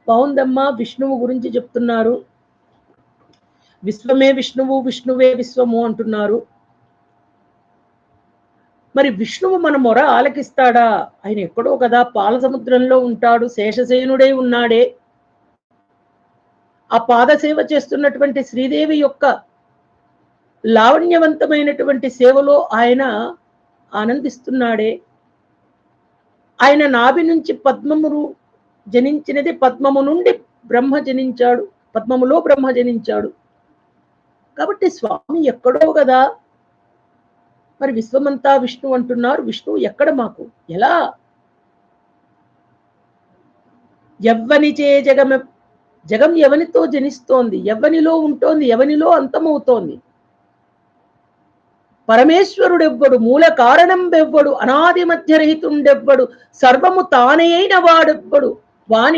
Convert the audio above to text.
బాగుందమ్మా, విష్ణువు గురించి చెప్తున్నారు. విశ్వమే విష్ణువు, విష్ణువే విశ్వము అంటున్నారు. మరి విష్ణువు మన మొర ఆలకిస్తాడా? ఆయన ఎక్కడో కదా పాల సముద్రంలో ఉంటాడు, శేషసేనుడై ఉన్నాడే. ఆ పాదసేవ చేస్తున్నటువంటి శ్రీదేవి యొక్క లావణ్యవంతమైనటువంటి సేవలో ఆయన ఆనందిస్తున్నాడే. ఆయన నాభి నుంచి పద్మమును జనించినది, పద్మము నుండి బ్రహ్మ జనించాడు, పద్మములో బ్రహ్మ జనించాడు. కాబట్టి స్వామి ఎక్కడో కదా. మరి విశ్వమంతా విష్ణు అంటున్నారు, విష్ణువు ఎక్కడ మాకు ఎలా? ఎవ్వనిచే జగం ఎవనితో జనిస్తోంది, ఎవనిలో ఉంటోంది, ఎవనిలో అంతమవుతోంది. పరమేశ్వరుడెవ్వడు, మూల కారణంబెవ్వడు, అనాది మధ్యరహితుండెవ్వడు, సర్వము తానే అయిన వాడెవ్వడు, వాని